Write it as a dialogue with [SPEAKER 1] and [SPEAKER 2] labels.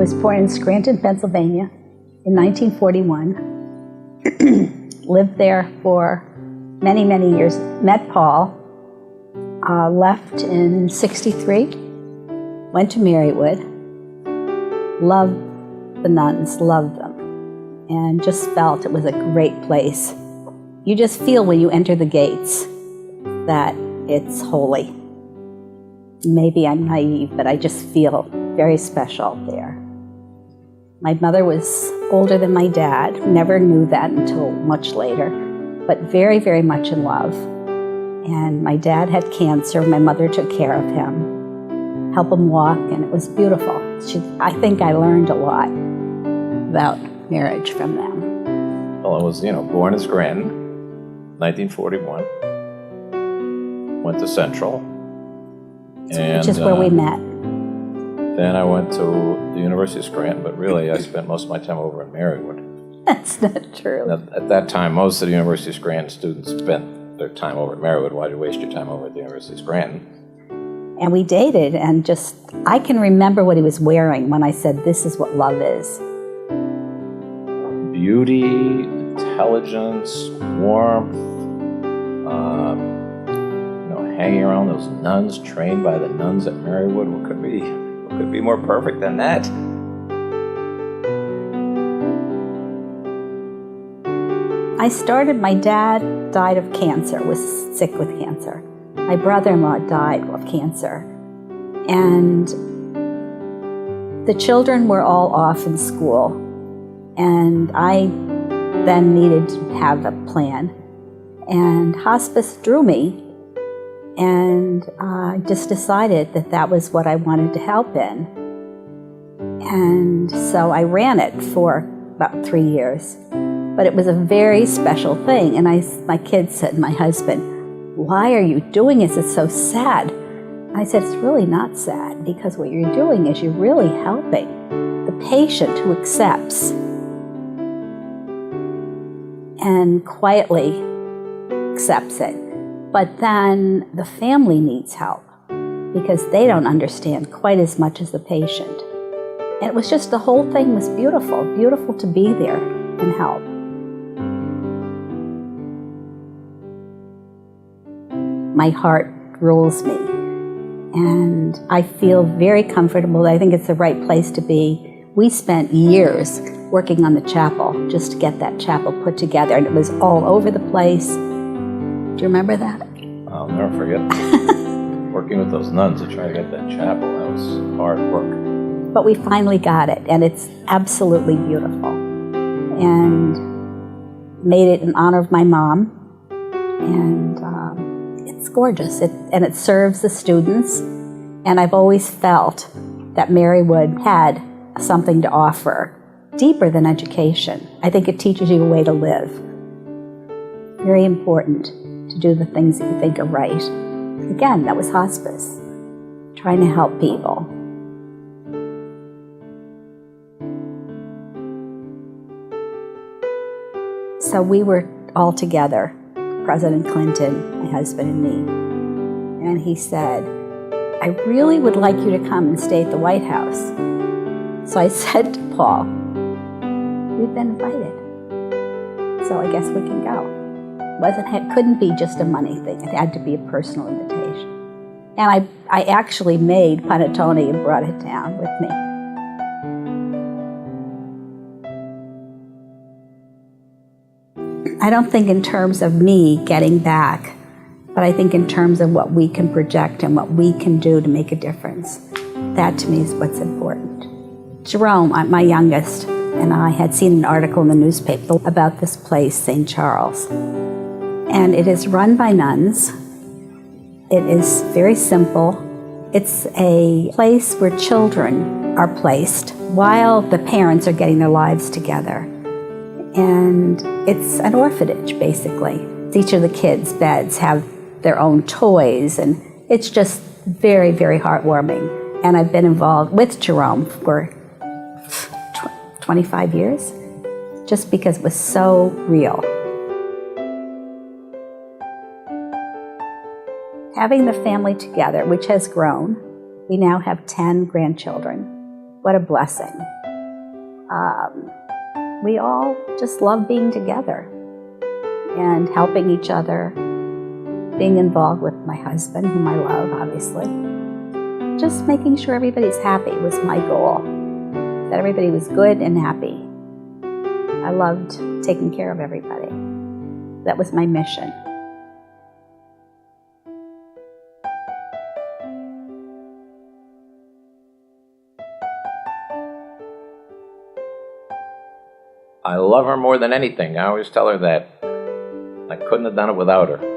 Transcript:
[SPEAKER 1] was born in Scranton, Pennsylvania in 1941. Lived there for many, many years. Met Paul, left in '63, went to Marywood, loved the nuns, loved them, and just felt it was a great place. You just feel when you enter the gates that it's holy. Maybe I'm naive, but I just feel very special there. My mother was older than my dad, never knew that until much later, but very, very much in love. And my dad had cancer, my mother took care of him, helped him walk, and it was beautiful. I think I learned a lot about marriage from them.
[SPEAKER 2] Well, I was, born in Scranton, 1941, went to Central.
[SPEAKER 1] Which is where we met.
[SPEAKER 2] Then I went to the University of Scranton, but really I spent most of my time over in Marywood.
[SPEAKER 1] That's not true.
[SPEAKER 2] At that time, most of the University of Scranton students spent their time over at Marywood. Why'd you waste your time over at the University of Scranton?
[SPEAKER 1] And we dated, and I can remember what he was wearing when I said, this is what love is.
[SPEAKER 2] Beauty, intelligence, warmth, hanging around those nuns, trained by the nuns at Marywood. What could be more perfect than that?
[SPEAKER 1] My dad died of cancer, was sick with cancer. My brother-in-law died of cancer. And the children were all off in school. And I then needed to have a plan. And hospice drew me. And I just decided that that was what I wanted to help in. And so I ran it for about 3 years. But it was a very special thing. And my kids said, my husband, why are you doing this? It's so sad. I said, it's really not sad, because what you're doing is you're really helping the patient who accepts and quietly accepts it. But then the family needs help because they don't understand quite as much as the patient. And it was just, the whole thing was beautiful, beautiful to be there and help. My heart rules me, and I feel very comfortable. I think it's the right place to be. We spent years working on the chapel just to get that chapel put together, and it was all over the place. Do you remember that?
[SPEAKER 2] I'll never forget working with those nuns to try to get that chapel. That was hard work.
[SPEAKER 1] But we finally got it, and it's absolutely beautiful. And made it in honor of my mom, and it's gorgeous. And it serves the students, and I've always felt that Marywood had something to offer deeper than education. I think it teaches you a way to live. Very important to do the things that you think are right. Again, that was hospice, trying to help people. So we were all together, President Clinton, my husband, and me. And he said, I really would like you to come and stay at the White House. So I said to Paul, we've been invited, so I guess we can go. It couldn't be just a money thing. It had to be a personal invitation. And I actually made panettone and brought it down with me. I don't think in terms of me getting back, but I think in terms of what we can project and what we can do to make a difference. That to me is what's important. Jerome, my youngest, and I had seen an article in the newspaper about this place, St. Charles. And it is run by nuns. It is very simple. It's a place where children are placed while the parents are getting their lives together. And it's an orphanage, basically. Each of the kids' beds have their own toys, and it's just very, very heartwarming. And I've been involved with Jerome for 25 years, just because it was so real. Having the family together, which has grown, we now have 10 grandchildren. What a blessing. We all just love being together and helping each other, being involved with my husband, whom I love, obviously. Just making sure everybody's happy was my goal, that everybody was good and happy. I loved taking care of everybody. That was my mission.
[SPEAKER 2] I love her more than anything. I always tell her that. I couldn't have done it without her.